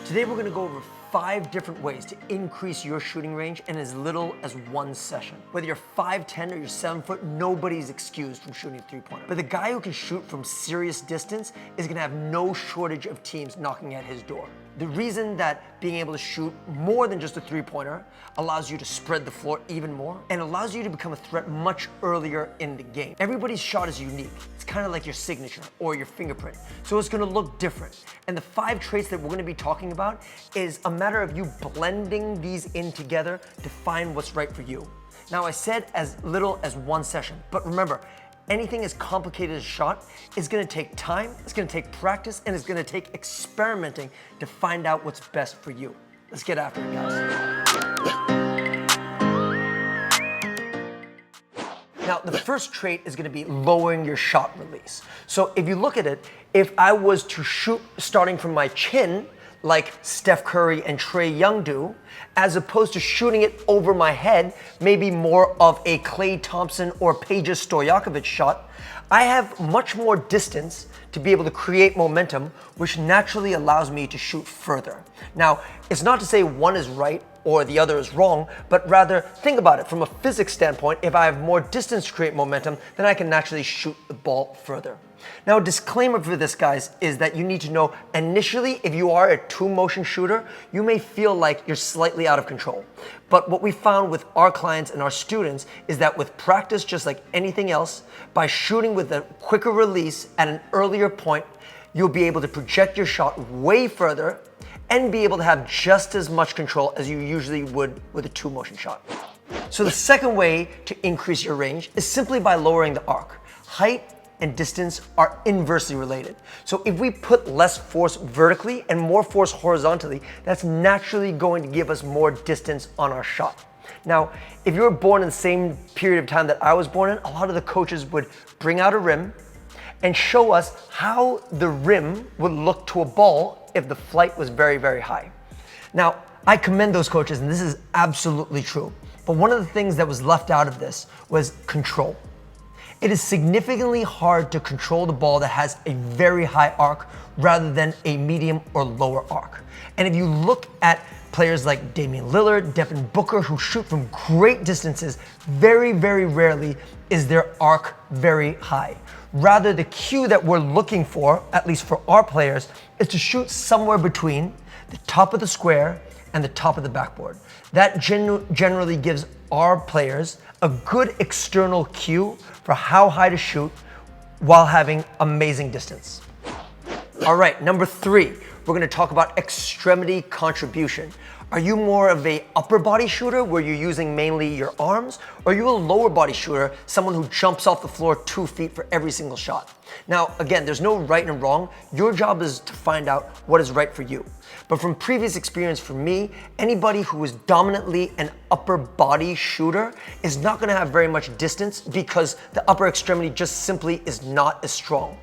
Today we're going to go over 5 different ways to increase your shooting range in as little as 1 session. Whether you're 5'10" or you're 7 foot, nobody's excused from shooting a three-pointer. But the guy who can shoot from serious distance is going to have no shortage of teams knocking at his door. The reason that being able to shoot more than just a three-pointer allows you to spread the floor even more and allows you to become a threat much earlier in the game. Everybody's shot is unique. It's kind of like your signature or your fingerprint. So it's going to look different. And the 5 traits that we're going to be talking about is a matter of you blending these in together to find what's right for you. Now I said as little as 1 session, but remember, anything as complicated as a shot is going to take time, it's going to take practice, and it's going to take experimenting to find out what's best for you. Let's get after it, guys. Now, the first trait is going to be lowering your shot release. So if you look at it, if I was to shoot starting from my chin, like Steph Curry and Trae Young do, as opposed to shooting it over my head, maybe more of a Klay Thompson or Peja Stojakovic shot, I have much more distance to be able to create momentum, which naturally allows me to shoot further. Now, it's not to say one is right or the other is wrong, but rather think about it from a physics standpoint. If I have more distance to create momentum, then I can naturally shoot the ball further. Now, a disclaimer for this, guys, is that you need to know initially, if you are a 2-motion shooter, you may feel like you're slightly out of control. But what we found with our clients and our students is that with practice, just like anything else, by shooting with a quicker release at an earlier point, you'll be able to project your shot way further and be able to have just as much control as you usually would with a 2-motion shot. So the second way to increase your range is simply by lowering the arc. Height and distance are inversely related. So if we put less force vertically and more force horizontally, that's naturally going to give us more distance on our shot. Now, if you were born in the same period of time that I was born in, a lot of the coaches would bring out a rim and show us how the rim would look to a ball if the flight was very, very high. Now, I commend those coaches, and this is absolutely true. But one of the things that was left out of this was control. It is significantly hard to control the ball that has a very high arc rather than a medium or lower arc. And if you look at players like Damian Lillard, Devin Booker, who shoot from great distances, very, very rarely is their arc very high. Rather, the cue that we're looking for, at least for our players, is to shoot somewhere between the top of the square and the top of the backboard. That generally gives our players a good external cue for how high to shoot while having amazing distance. All right, number 3, we're gonna talk about extremity contribution. Are you more of a upper body shooter where you're using mainly your arms? Or are you a lower body shooter, someone who jumps off the floor 2 feet for every single shot? Now, again, there's no right and wrong. Your job is to find out what is right for you. But from previous experience for me, anybody who is dominantly an upper body shooter is not gonna have very much distance because the upper extremity just simply is not as strong.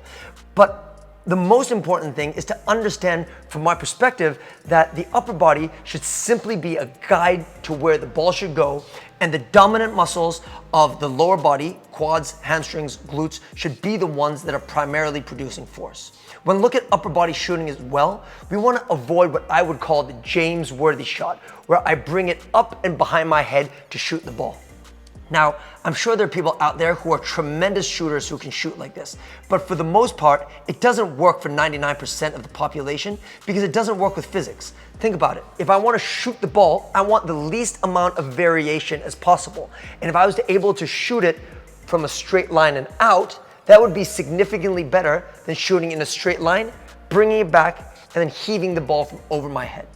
But the most important thing is to understand from my perspective that the upper body should simply be a guide to where the ball should go, and the dominant muscles of the lower body, quads, hamstrings, glutes, should be the ones that are primarily producing force. When we look at upper body shooting as well, we want to avoid what I would call the James Worthy shot, where I bring it up and behind my head to shoot the ball. Now, I'm sure there are people out there who are tremendous shooters who can shoot like this, but for the most part, it doesn't work for 99% of the population because it doesn't work with physics. Think about it. If I want to shoot the ball, I want the least amount of variation as possible. And if I was able to shoot it from a straight line and out, that would be significantly better than shooting in a straight line, bringing it back, and then heaving the ball from over my head.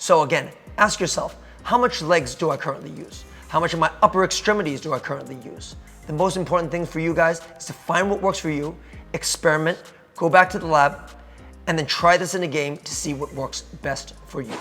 So again, ask yourself, how much legs do I currently use? How much of my upper extremities do I currently use? The most important thing for you guys is to find what works for you, experiment, go back to the lab, and then try this in a game to see what works best for you.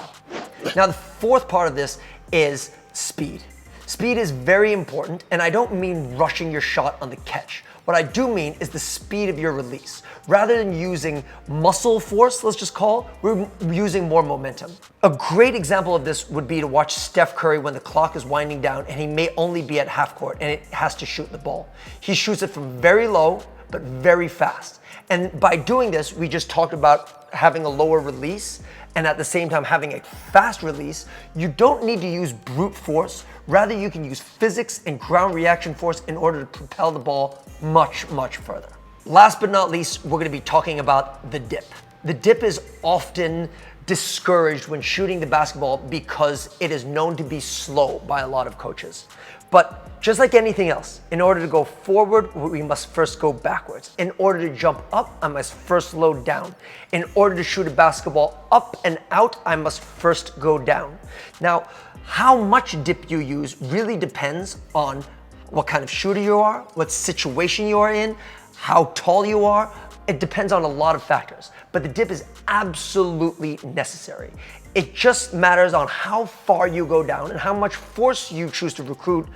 Now, the 4th part of this is speed. Speed is very important, and I don't mean rushing your shot on the catch. What I do mean is the speed of your release. Rather than using muscle force, let's just call, we're using more momentum. A great example of this would be to watch Steph Curry when the clock is winding down and he may only be at half court and it has to shoot the ball. He shoots it from very low, but very fast. And by doing this, we just talked about having a lower release and at the same time having a fast release, you don't need to use brute force. Rather, you can use physics and ground reaction force in order to propel the ball much, much further. Last but not least, we're gonna be talking about the dip. The dip is often discouraged when shooting the basketball because it is known to be slow by a lot of coaches. But just like anything else, in order to go forward, we must first go backwards. In order to jump up, I must first load down. In order to shoot a basketball up and out, I must first go down. Now, how much dip you use really depends on what kind of shooter you are, what situation you are in, how tall you are. It depends on a lot of factors, but the dip is absolutely necessary. It just matters on how far you go down and how much force you choose to recruit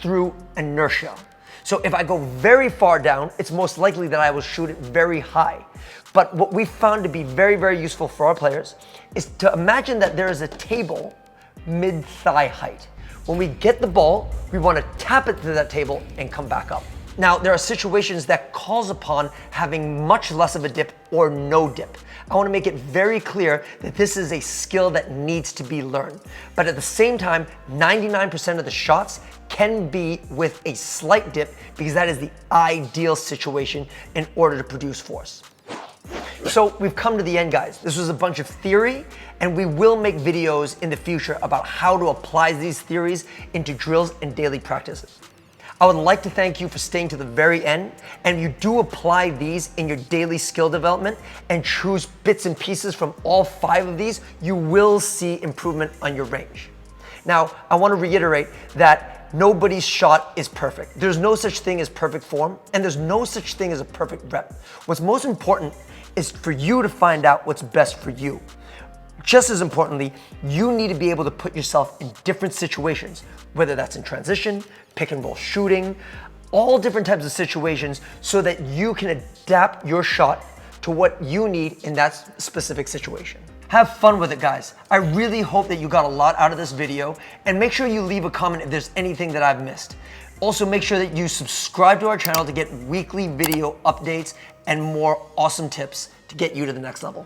through inertia. So if I go very far down, it's most likely that I will shoot it very high. But what we found to be very, very useful for our players is to imagine that there is a table mid-thigh height. When we get the ball, we want to tap it to that table and come back up. Now, there are situations that calls upon having much less of a dip or no dip. I want to make it very clear that this is a skill that needs to be learned. But at the same time, 99% of the shots can be with a slight dip because that is the ideal situation in order to produce force. So we've come to the end, guys. This was a bunch of theory, and we will make videos in the future about how to apply these theories into drills and daily practices. I would like to thank you for staying to the very end, and if you do apply these in your daily skill development and choose bits and pieces from all 5 of these, you will see improvement on your range. Now, I want to reiterate that nobody's shot is perfect. There's no such thing as perfect form, and there's no such thing as a perfect rep. What's most important is for you to find out what's best for you. Just as importantly, you need to be able to put yourself in different situations, whether that's in transition, pick and roll shooting, all different types of situations so that you can adapt your shot to what you need in that specific situation. Have fun with it, guys. I really hope that you got a lot out of this video, and make sure you leave a comment if there's anything that I've missed. Also, make sure that you subscribe to our channel to get weekly video updates and more awesome tips to get you to the next level.